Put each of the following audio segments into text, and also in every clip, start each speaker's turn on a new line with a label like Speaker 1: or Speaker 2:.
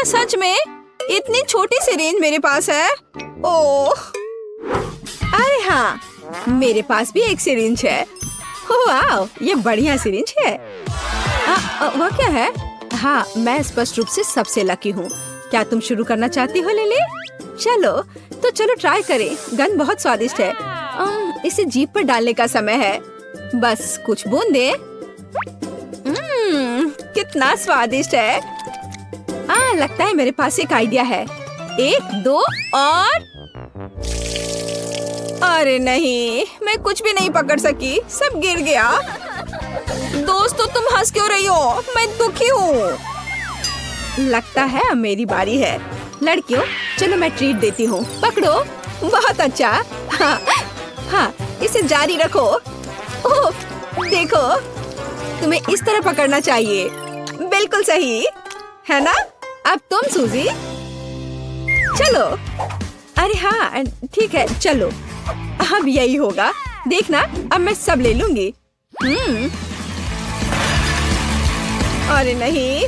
Speaker 1: क्या सच में इतनी छोटी सी रेंज मेरे पास है? ओह, अरे हाँ, मेरे पास भी एक सिरिंज है। वाह, ये बढ़िया सिरिंज है। वह क्या है? हाँ, मैं स्पष्ट रूप से सबसे लकी हूँ। क्या तुम शुरू करना चाहती हो लिली? चलो ट्राई करें। गंध बहुत स्वादिष्ट है। इसे जीभ पर डालने का समय है। बस कुछ बूंदे। कितना स्वादिष्ट है। लगता है मेरे पास एक आइडिया है। 1 2 और अरे नहीं, मैं कुछ भी नहीं पकड़ सकी, सब गिर गया। दोस्तों, तुम हंस क्यों रही हो? मैं दुखी हूँ। लगता है अब मेरी बारी है। लड़कियों, चलो मैं ट्रीट देती हूँ। पकड़ो। बहुत अच्छा। हाँ, इसे जारी रखो। ओह, देखो, तुम्हें इस तरह पकड़ना चाहिए। बिल्कुल सही है ना? अब तुम सूजी। चलो। अरे हाँ, ठीक है, चलो। अब यही होगा। देखना, अब मैं सब ले लूंगी। अरे नहीं।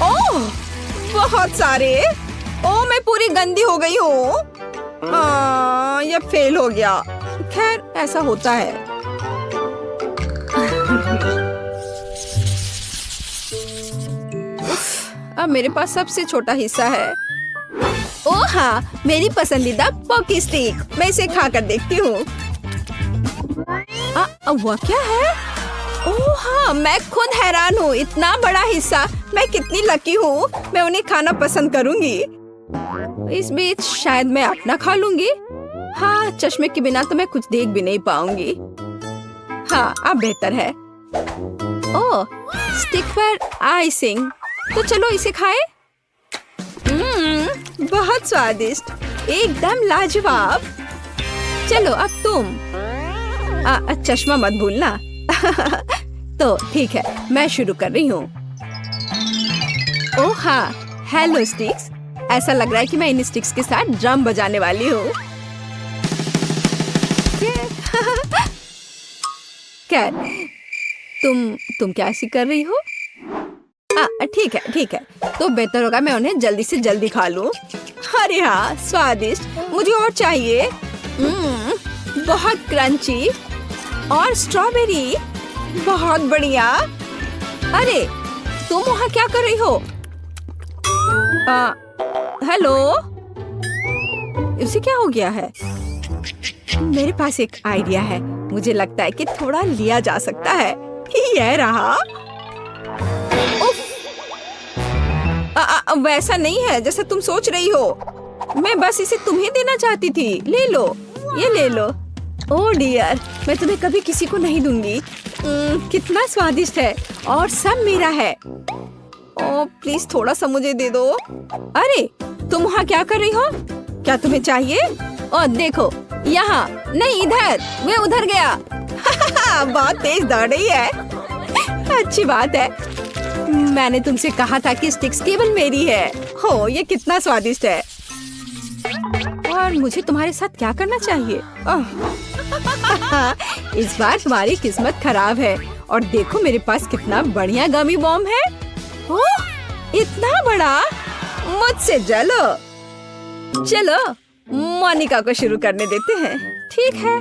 Speaker 1: ओह, बहुत सारे। ओह, मैं पूरी गंदी हो गई हूँ। ये फेल हो गया। खैर, ऐसा होता है। अब मेरे पास सबसे छोटा हिस्सा है। ओह हाँ, मेरी पसंदीदा पॉकी स्टिक। मैं इसे खाकर देखती हूँ। वह क्या है? ओह हाँ, मैं खुद हैरान हूँ। इतना बड़ा हिस्सा। मैं कितनी लकी हूँ। मैं उन्हें खाना पसंद करूँगी। इस बीच शायद मैं अपना खा लूंगी। हाँ, चश्मे के बिना तो मैं कुछ देख भी नहीं पाऊंगी। हाँ, अब बेहतर है। ओह, स्टिक पर आइसिंग। तो चलो इसे खाएं। बहुत स्वादिष्ट, एकदम लाजवाब। चलो अब तुम। चश्मा मत भूलना। तो ठीक है, मैं शुरू कर रही हूँ। ओह हाँ, हेलो स्टिक्स। ऐसा लग रहा है कि मैं इन स्टिक्स के साथ ड्रम बजाने वाली हूँ। क्या तुम क्या ऐसी कर रही हो? ठीक है, तो बेहतर होगा मैं उन्हें जल्दी से जल्दी खा लूं। अरे हाँ, स्वादिष्ट। मुझे और चाहिए। बहुत क्रंची और स्ट्रॉबेरी। बहुत बढ़िया। अरे, तुम वहाँ क्या कर रही हो? हेलो, इसे क्या हो गया है? मेरे पास एक आइडिया है। मुझे लगता है कि थोड़ा लिया जा सकता है। यह रहा। वैसा नहीं है जैसा तुम सोच रही हो। मैं बस इसे तुम्हें देना चाहती थी। ले लो, ये ले लो। ओह डियर, मैं तुम्हें कभी किसी को नहीं दूंगी। कितना स्वादिष्ट है और सब मेरा है। ओह प्लीज थोड़ा सा मुझे दे दो। अरे, तुम वहाँ क्या कर रही हो? क्या तुम्हें चाहिए? ओह देखो, यहाँ नहीं, इधर। वे उधर गया। बहुत तेज दौड़ रही है। अच्छी बात है। मैंने तुमसे कहा था कि स्टिक्स केवल मेरी है। हो, ये कितना स्वादिष्ट है। और मुझे तुम्हारे साथ क्या करना चाहिए? इस बार तुम्हारी किस्मत खराब है। और देखो मेरे पास कितना बढ़िया गमी बॉम्ब है। ओह, इतना बड़ा। मुझसे जलो। चलो मोनिका को शुरू करने देते हैं। ठीक है,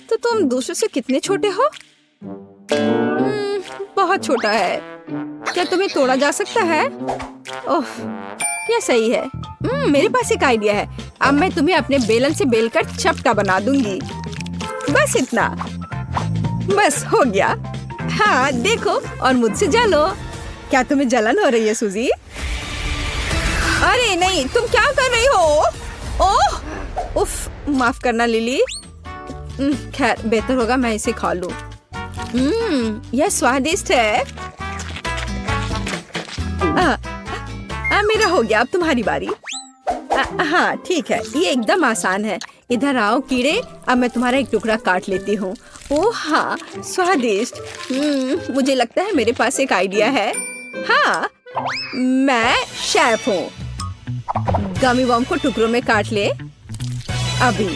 Speaker 1: तो तुम दूसरों से कितने छोटे हो? बहुत छोटा है। क्या तुम्हें तोड़ा जा सकता है? ओह, यह सही है। मेरे पास एक आइडिया है। अब मैं तुम्हें अपने बेलन से बेलकर चपटा बना दूंगी। बस इतना। बस हो गया। हाँ देखो, और मुझसे जलो। क्या तुम्हें जलन हो रही है सूजी? अरे नहीं, तुम क्या कर रही हो? ओह, उफ, माफ करना लिली। खैर, बेहतर होगा मैं इसे खा लूं। यह स्वादिष्ट है। मेरा हो गया। अब तुम्हारी बारी। हाँ ठीक है, ये एकदम आसान है। इधर आओ कीड़े। अब मैं तुम्हारा एक टुकड़ा काट लेती हूँ। ओह हाँ, स्वादिष्ट। मुझे लगता है मेरे पास एक आइडिया है। हाँ, मैं शेफ हूँ। गमी बॉम्ब को टुकड़ों में काट ले अभी।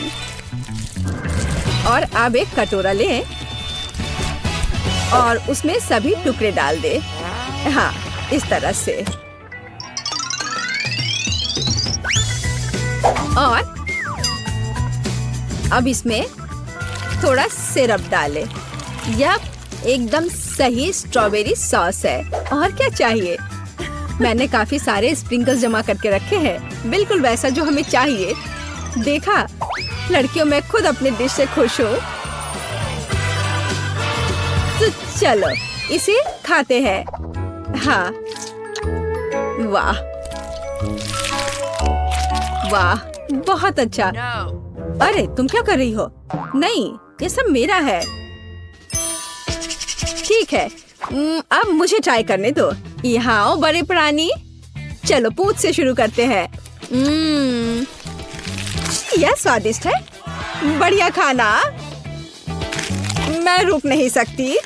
Speaker 1: और अब एक कटोरा ले और उसमें सभी टुकड़े डाल दे। हाँ, इस तरह से। और अब इसमें थोड़ा सिरप डालें। यह एकदम सही स्ट्रॉबेरी सॉस है। और क्या चाहिए? मैंने काफी सारे स्प्रिंकल्स जमा करके रखे हैं, बिल्कुल वैसा जो हमें चाहिए। देखा, लड़कियों में खुद अपने डिश से खुश हूँ। तो चलो इसे खाते हैं। हाँ, वाह वाह, बहुत अच्छा। अरे तुम क्या कर रही हो? नहीं, ये सब मेरा है। ठीक है, अब मुझे ट्राई करने दो। यहाँ आओ बड़े प्राणी। चलो पूंछ से शुरू करते हैं। यह स्वादिष्ट है, बढ़िया खाना, मैं रुक नहीं सकती।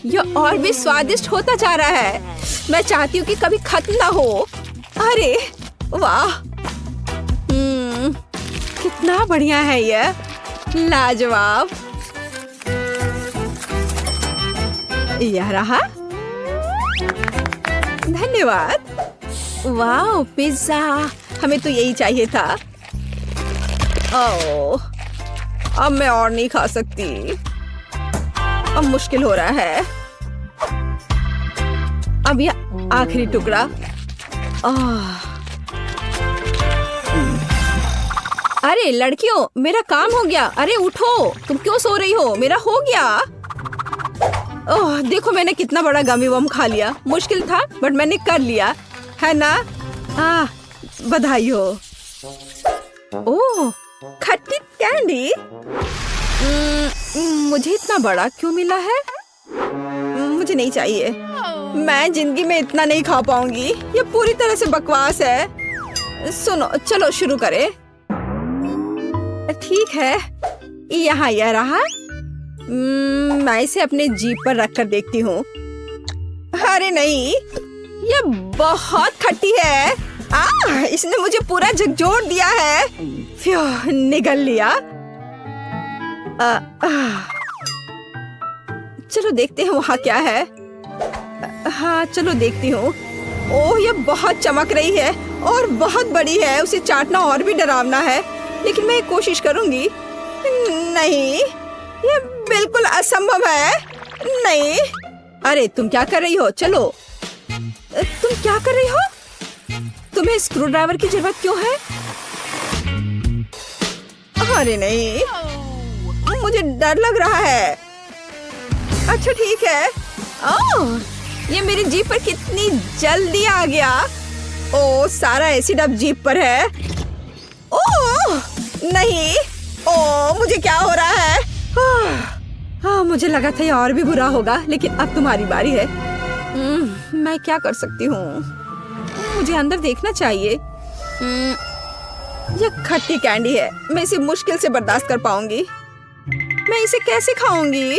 Speaker 1: यह और भी स्वादिष्ट होता जा रहा है। मैं चाहती हूँ कि कभी खत्म ना हो। अरे वाह, कितना बढ़िया है यह, लाजवाब। यह रहा, धन्यवाद। वाह, पिज्जा, हमें तो यही चाहिए था। ओह, अब मैं और नहीं खा सकती, अब मुश्किल हो रहा है। अब यह आखिरी टुकड़ा। अरे लड़कियों, मेरा काम हो गया। अरे उठो, तुम क्यों सो रही हो? मेरा हो गया। ओह, देखो मैंने कितना बड़ा गमी बम खा लिया। मुश्किल था बट मैंने कर लिया, है ना? बधाई हो। ओह, खट्टी कैंडी। मुझे इतना बड़ा क्यों मिला है? मुझे नहीं चाहिए। मैं जिंदगी में इतना नहीं खा पाऊंगी। ये पूरी तरह से बकवास है। सुनो, चलो शुरू करें। ठीक है, यहाँ यह रहा। मैं इसे अपने जीभ पर रखकर देखती हूँ। अरे नहीं, यह बहुत खट्टी है। इसने मुझे पूरा झकझोर दिया है। निगल लिया। चलो देखते हैं वहाँ क्या है। हाँ, चलो देखती हूँ। ओह, यह बहुत चमक रही है और बहुत बड़ी है। उसे चाटना और भी डरावना है, लेकिन मैं कोशिश करूंगी। नहीं, यह बिल्कुल असंभव है। नहीं। अरे तुम क्या कर रही हो? चलो, तुम क्या कर रही हो? तुम्हें स्क्रू ड्राइवर की जरूरत क्यों है? अरे नहीं, मुझे डर लग रहा है। अच्छा ठीक है। ओह, ये मेरी जीभ पर कितनी जल्दी आ गया। ओह, सारा एसिड अब जीभ पर है। ओह नहीं, ओह मुझे क्या हो रहा है? मुझे लगा था ये और भी बुरा होगा, लेकिन अब तुम्हारी बारी है। मैं क्या कर सकती हूँ? मुझे अंदर देखना चाहिए। यह खट्टी कैंडी है, मैं इसे मुश्किल से बर्दाश्त कर पाऊंगी। मैं इसे कैसे खाऊंगी?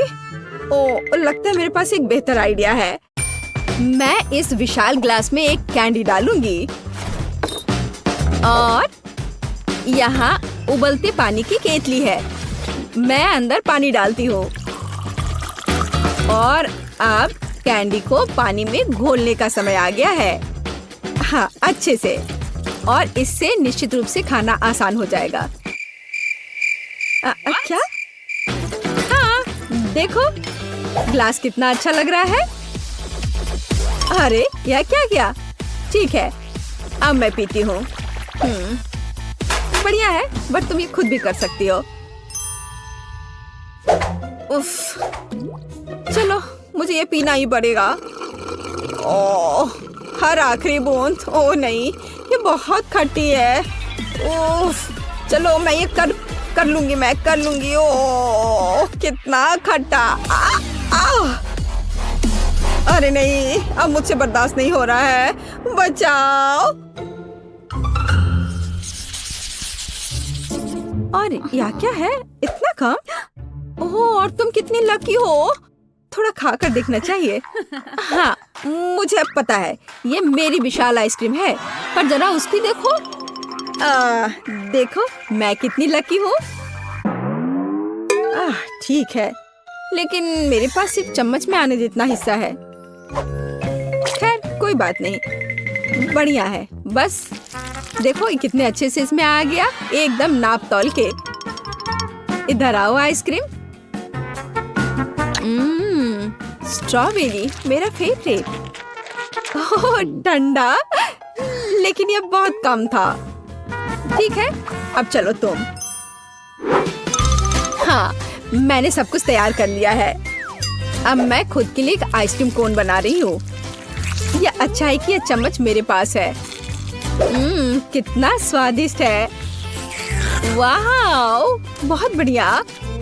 Speaker 1: ओह, लगता है मेरे पास एक बेहतर आइडिया है। मैं इस विशाल ग्लास में एक कैंडी डालूंगी और यहाँ उबलते पानी की केतली है। मैं अंदर पानी डालती हूँ और अब कैंडी को पानी में घोलने का समय आ गया है। हाँ, अच्छे से। और इससे निश्चित रूप से खाना आसान हो जाएगा। क्या? हाँ, देखो ग्लास कितना अच्छा लग रहा है। अरे यह क्या किया? ठीक है, अब मैं पीती हूँ। बढ़िया है, बट तुम ये खुद भी कर सकती हो। उफ, चलो मुझे ये पीना ही पड़ेगा। ओह, हर आखिरी बूंद। ओह नहीं, ये बहुत खट्टी है। उफ, चलो मैं ये कर लूंगी, मैं कर लूंगी। ओह कितना खट्टा। अरे नहीं, अब मुझसे बर्दाश्त नहीं हो रहा है। बचाओ। और यह क्या है? इतना कम? ओह, और तुम कितनी लकी हो। थोड़ा खाकर देखना चाहिए। हाँ, मुझे अब पता है, ये मेरी विशाल आइसक्रीम है, पर जरा उसकी देखो। देखो मैं कितनी लकी हूँ। ठीक है, लेकिन मेरे पास सिर्फ चम्मच में आने जितना हिस्सा है। खैर कोई बात नहीं, बढ़िया है। बस देखो ये कितने अच्छे से इसमें आ गया, एकदम नाप तौल के। इधर आओ आइसक्रीम। स्ट्रॉबेरी मेरा फेवरेट। ओह ठंडा, लेकिन ये बहुत कम था। ठीक है, अब चलो तुम। हाँ, मैंने सब कुछ तैयार कर लिया है। अब मैं खुद के लिए एक आइसक्रीम कोन बना रही हूँ। यह अच्छा है कि यह चम्मच मेरे पास है। कितना स्वादिष्ट है। वाह, बहुत बढ़िया।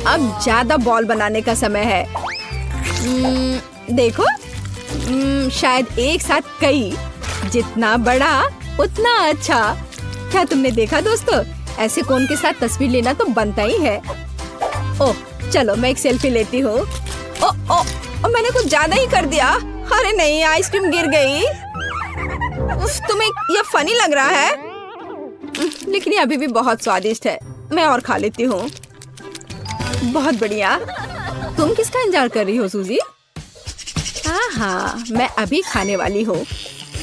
Speaker 1: अब ज्यादा बॉल बनाने का समय है। देखो, शायद एक साथ कई। जितना बड़ा उतना अच्छा। क्या तुमने देखा दोस्तों? ऐसे कोन के साथ तस्वीर लेना तो बनता ही है। ओह चलो मैं एक सेल्फी लेती हूँ। मैंने कुछ ज्यादा ही कर दिया। अरे नहीं, आइसक्रीम गिर गई। तुम्हें यह फनी लग रहा है, लेकिन ये अभी भी बहुत स्वादिष्ट है। मैं और खा लेती हूँ। बहुत बढ़िया। तुम किसका इंतजार कर रही हो सूजी? हाँ, मैं अभी खाने वाली हूँ।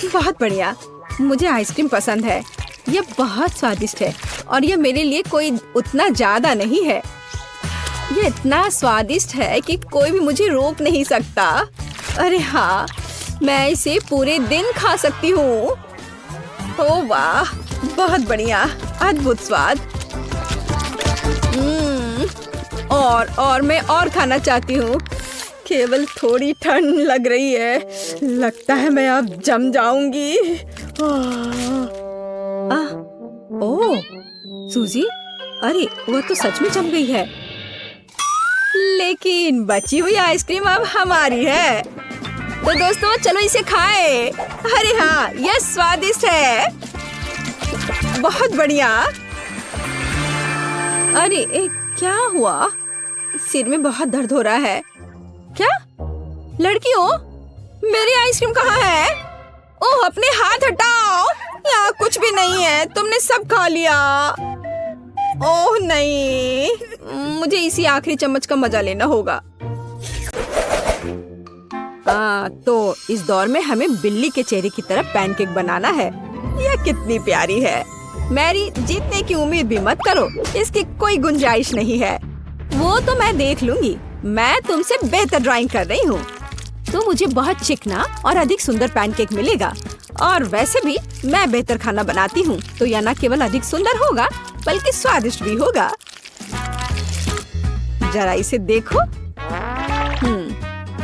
Speaker 1: बहुत बढ़िया। मुझे आइसक्रीम पसंद है। यह बहुत स्वादिष्ट है और यह मेरे लिए कोई उतना ज्यादा नहीं है। यह इतना स्वादिष्ट है कि कोई भी मुझे रोक नहीं सकता। अरे हाँ, मैं इसे पूरे दिन खा सकती हूँ। ओह वाह, बहुत बढ़िया, अद्भुत स्वाद। और मैं और खाना चाहती हूँ। केवल थोड़ी ठंड लग रही है। लगता है मैं अब जम जाऊंगी। ओह सूजी, अरे वह तो सच में जम गई है। लेकिन बची हुई आइसक्रीम अब हमारी है। तो दोस्तों चलो इसे खाएं। अरे हाँ, यह स्वादिष्ट है। बहुत बढ़िया। अरे क्या हुआ? सिर में बहुत दर्द हो रहा है। क्या? लड़कियों, मेरी आइसक्रीम कहाँ है? ओह, अपने हाथ हटाओ। यहाँ कुछ भी नहीं है, तुमने सब खा लिया। ओह नहीं, मुझे इसी आखिरी चम्मच का मजा लेना होगा। तो इस दौर में हमें बिल्ली के चेहरे की तरह पैनकेक बनाना है। यह कितनी प्यारी है। मैरी, जीतने की उम्मीद भी मत करो, इसकी कोई गुंजाइश नहीं है। वो तो मैं देख लूंगी। मैं तुमसे बेहतर ड्राइंग कर रही हूँ, तो मुझे बहुत चिकना और अधिक सुंदर पैनकेक मिलेगा। और वैसे भी मैं बेहतर खाना बनाती हूँ, तो यह न केवल अधिक सुंदर होगा बल्कि स्वादिष्ट भी होगा। जरा इसे देखो।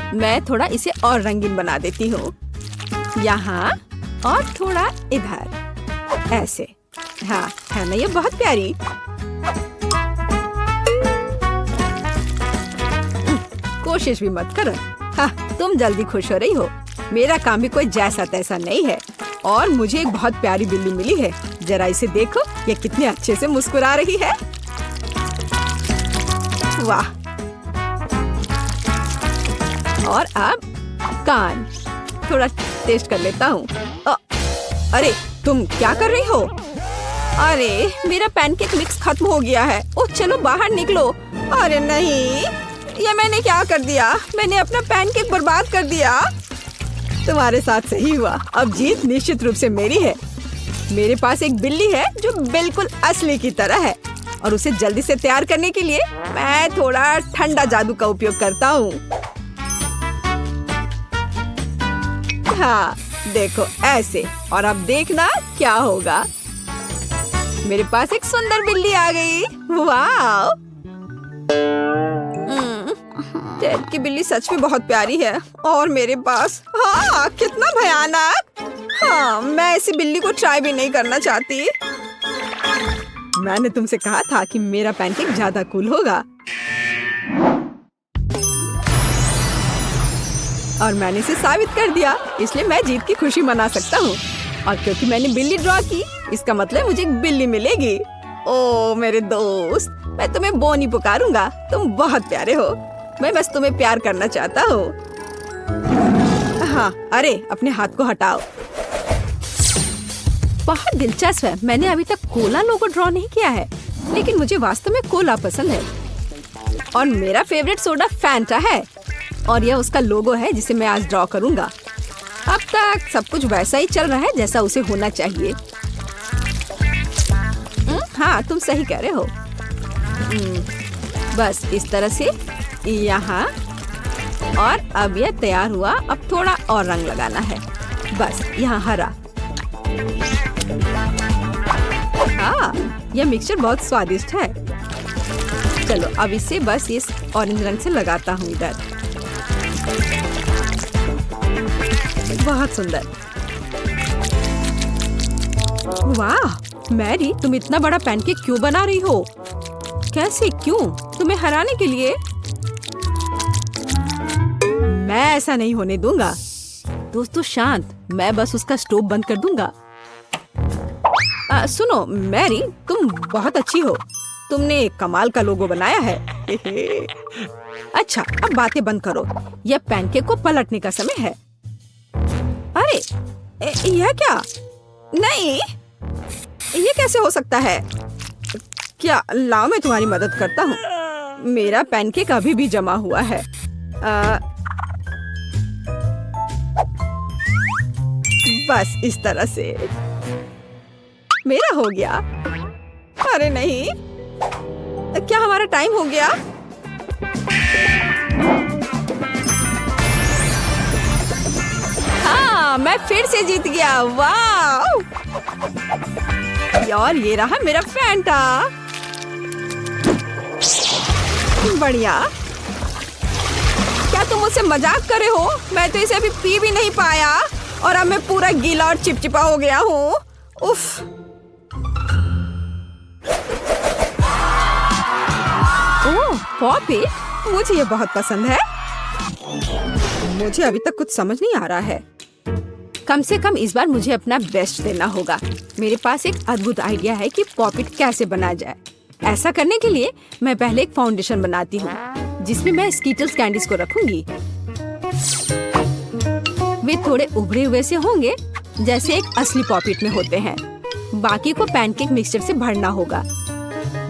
Speaker 1: मैं थोड़ा इसे और रंगीन बना देती हूँ। यहाँ और थोड़ा इधर, ऐसे। हाँ, है ना ये बहुत प्यारी। कोशिश भी मत करो। हाँ, तुम जल्दी खुश हो रही हो। मेरा काम भी कोई जैसा तैसा नहीं है। और मुझे एक बहुत प्यारी बिल्ली मिली है। जरा इसे देखो, ये कितने अच्छे से मुस्कुरा रही है। वाह। और अब कान थोड़ा टेस्ट कर लेता हूँ। अरे तुम क्या कर रही हो? अरे मेरा पैनकेक मिक्स खत्म हो गया है। ओह चलो बाहर निकलो। अरे नहीं, ये मैंने क्या कर दिया? मैंने अपना पैनकेक बर्बाद कर दिया। तुम्हारे साथ सही हुआ। अब जीत निश्चित रूप से मेरी है। मेरे पास एक बिल्ली है जो बिल्कुल असली की तरह है, और उसे जल्दी से तैयार करने के लिए मैं थोड़ा ठंडा जादू का उपयोग करता हूँ। हाँ देखो, ऐसे। और अब देखना क्या होगा। मेरे पास एक सुंदर बिल्ली आ गई। वाह, टेड की बिल्ली सच में बहुत प्यारी है। और मेरे पास, हाँ कितना भयानक। हाँ, मैं ऐसी बिल्ली को ट्राई भी नहीं करना चाहती। मैंने तुमसे कहा था कि मेरा पैनकेक ज्यादा कूल होगा, और मैंने इसे साबित कर दिया। इसलिए मैं जीत की खुशी मना सकता हूँ। और क्योंकि मैंने बिल्ली ड्रॉ की, इसका मतलब मुझे एक बिल्ली मिलेगी। ओ मेरे दोस्त, मैं तुम्हें बोनी पुकारूंगा। तुम बहुत प्यारे हो। मैं बस तुम्हें प्यार करना चाहता हूँ। हाँ, अरे अपने हाथ को हटाओ। बहुत दिलचस्प है। मैंने अभी तक कोला लोगो ड्रॉ नहीं किया है, लेकिन मुझे वास्तव में कोला पसंद है। और मेरा फेवरेट सोडा फैंटा है, और यह उसका लोगो है जिसे मैं आज ड्रॉ करूंगा। अब तक सब कुछ वैसा ही चल रहा है जैसा उसे होना चाहिए। हाँ, तुम सही कह रहे हो। बस इस तरह से यहाँ, और अब यह तैयार हुआ। अब थोड़ा और रंग लगाना है। बस यहाँ हरा। हाँ, यह मिक्सचर बहुत स्वादिष्ट है। चलो अब इसे बस इस ऑरेंज रंग से लगाता हूँ इधर। बहुत सुंदर। वाह मैरी, तुम इतना बड़ा पैनकेक क्यों बना रही हो? कैसे, क्यों? तुम्हें हराने के लिए? मैं ऐसा नहीं होने दूंगा। दोस्तों शांत, मैं बस उसका स्टोव बंद कर दूंगा। सुनो मैरी, तुम बहुत अच्छी हो। तुमने कमाल का लोगो बनाया है। अच्छा, अब बातें बंद करो। यह पैनकेक को पलटने का समय है। अरे यह क्या? नहीं, ये कैसे हो सकता है? क्या, लाओ मैं तुम्हारी मदद करता हूँ। मेरा पैनकेक अभी भी जमा हुआ है। बस इस तरह से मेरा हो गया। अरे नहीं, क्या हमारा टाइम हो गया? हाँ, मैं फिर से जीत गया। वाह यार, ये रहा मेरा फैंटा। बढ़िया। क्या तुम मुझसे मजाक कर रहे हो? मैं तो इसे अभी पी भी नहीं पाया और अब मैं पूरा गीला और चिपचिपा हो गया हूँ। उफ। ओह पॉपी, मुझे ये बहुत पसंद है। मुझे अभी तक कुछ समझ नहीं आ रहा है। कम से कम इस बार मुझे अपना बेस्ट देना होगा। मेरे पास एक अद्भुत आइडिया है कि पॉपिट कैसे बनाया जाए। ऐसा करने के लिए मैं पहले एक फाउंडेशन बनाती हूँ, जिसमें मैं स्कीटल्स कैंडीज को रखूंगी। वे थोड़े उभरे हुए से होंगे, जैसे एक असली पॉपिट में होते हैं। बाकी को पैनकेक मिक्सचर से भरना होगा।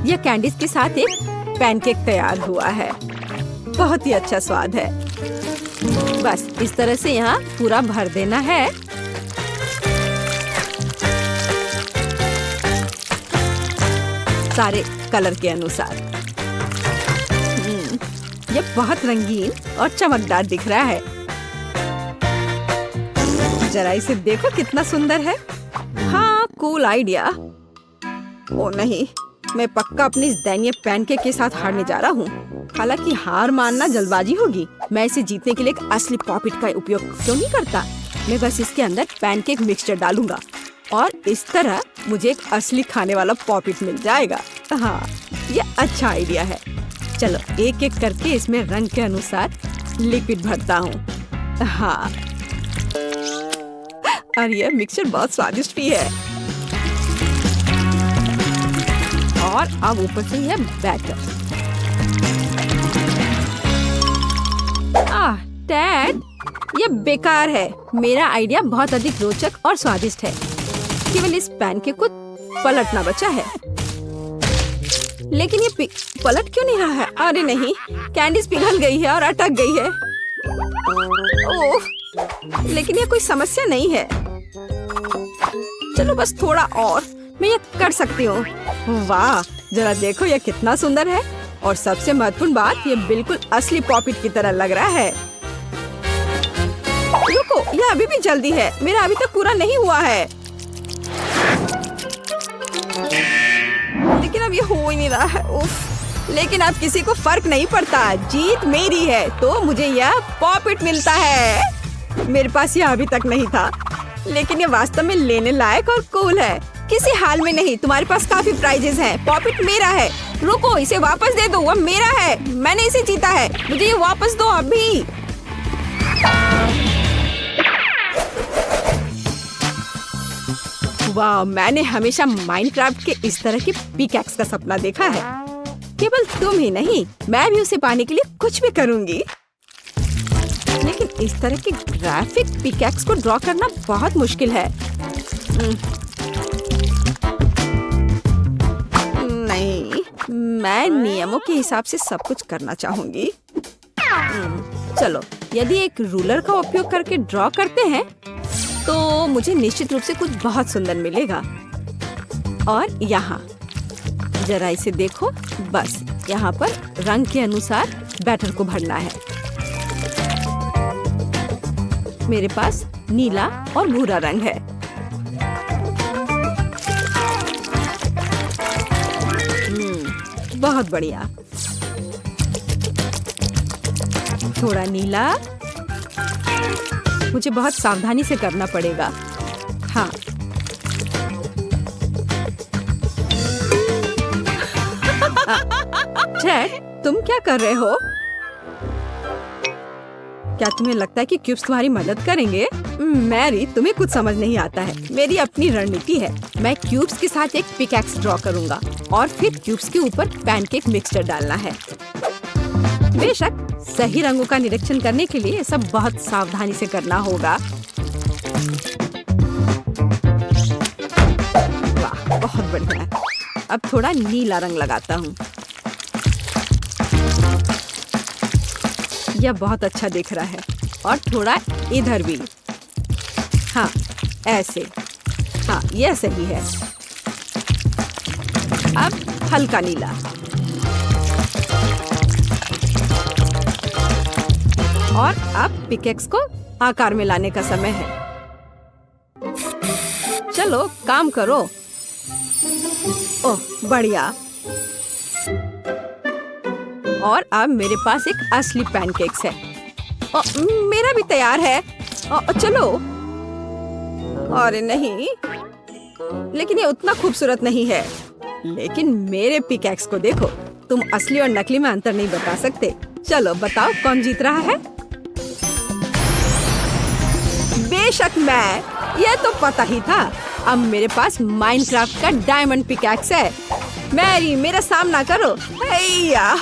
Speaker 1: यह कैंडीज के साथ एक पैनकेक तैयार हुआ है। बहुत ही अच्छा स्वाद है। बस इस तरह से यहाँ पूरा भर देना है। सारे कलर के अनुसार। यह बहुत रंगीन और चमकदार दिख रहा है। जरा इसे देखो, कितना सुंदर है। हाँ, कूल आइडिया। ओ नहीं, मैं पक्का अपनी इस दयनीय पैनकेक के साथ हारने जा रहा हूँ। हालांकि हार मानना जल्दबाजी होगी। मैं इसे जीतने के लिए एक असली पॉपिट का उपयोग क्यों नहीं करता। मैं बस इसके अंदर पैनकेक मिक्सचर डालूंगा और इस तरह मुझे एक असली खाने वाला पॉपिट मिल जाएगा। हाँ, ये अच्छा आइडिया है। चलो एक एक करके इसमें रंग के अनुसार लिक्विड भरता हूँ। हाँ, और ये मिक्सचर बहुत स्वादिष्ट भी है। और अब ऊपर से यह बैटर। डैड, ये बेकार है। मेरा आइडिया बहुत अधिक रोचक और स्वादिष्ट है। केवल इस पैनकेक को पलटना बचा है। लेकिन ये पलट क्यों नहीं रहा है? अरे नहीं, कैंडीज पिघल गई है और अटक गई है। ओह, लेकिन ये कोई समस्या नहीं है। चलो बस थोड़ा और, मैं ये कर सकती हूँ। वाह, जरा देखो ये कितना सुंदर है। और सबसे महत्वपूर्ण बात, ये बिल्कुल असली पॉपिट की तरह लग रहा है। रुको, यह अभी भी जल्दी है। मेरा अभी तक पूरा नहीं हुआ है। लेकिन अब ये हो ही नहीं रहा है। उफ। लेकिन अब किसी को फर्क नहीं पड़ता। जीत मेरी है, तो मुझे यह पॉपिट मिलता है। मेरे पास यह अभी तक नहीं था, लेकिन ये वास्तव में लेने लायक और कूल है। किसी हाल में नहीं। तुम्हारे पास काफी प्राइजेस हैं। पॉपिट मेरा है। रुको, इसे वापस दे दो। वह मेरा है। मैंने इसे जीता है। मुझे ये वापस दो अभी। वाह, मैंने हमेशा माइनक्राफ्ट के इस तरह की पिकैक्स का सपना देखा है। केवल तुम ही नहीं, मैं भी उसे पाने के लिए कुछ भी करूंगी। लेकिन इस तरह के ग्राफिक पिकैक्स को ड्रॉ करना बहुत मुश्किल है। नहीं, मैं नियमों के हिसाब से सब कुछ करना चाहूंगी। चलो, यदि एक रूलर का उपयोग करके ड्रॉ करते हैं, तो मुझे निश्चित रूप से कुछ बहुत सुंदर मिलेगा। और यहाँ जरा इसे देखो। बस यहाँ पर रंग के अनुसार बैटर को भरना है। मेरे पास नीला और भूरा रंग है। बहुत बढ़िया। थोड़ा नीला, मुझे बहुत सावधानी से करना पड़ेगा। हाँ, चैट, तुम क्या कर रहे हो? क्या तुम्हें लगता है कि क्यूब्स तुम्हारी मदद करेंगे? मैरी, तुम्हें कुछ समझ नहीं आता है। मेरी अपनी रणनीति है। मैं क्यूब्स के साथ एक पिकैक्स ड्रॉ करूंगा और फिर क्यूब्स के ऊपर पैनकेक मिक्सचर डालना है। बेशक सही रंगों का निरीक्षण करने के लिए सब बहुत सावधानी से करना होगा। वाह, बहुत बढ़िया। अब थोड़ा नीला रंग लगाता हूँ। यह बहुत अच्छा दिख रहा है। और थोड़ा इधर भी। हाँ, ऐसे। हाँ, यह सही है। अब हल्का नीला। और अब पिकेक्स को आकार में लाने का समय है। चलो काम करो। ओह, बढ़िया। और अब मेरे पास एक असली पैनकेक्स है। मेरा भी तैयार है। चलो। अरे नहीं, लेकिन ये उतना खूबसूरत नहीं है। लेकिन मेरे पिकैक्स को देखो। तुम असली और नकली में अंतर नहीं बता सकते। चलो बताओ कौन जीत रहा है? बेशक मैं। यह तो पता ही था। अब मेरे पास माइनक्राफ्ट का डायमंड पिकैक्स है। मैरी, मेरा सामना करो। हैया।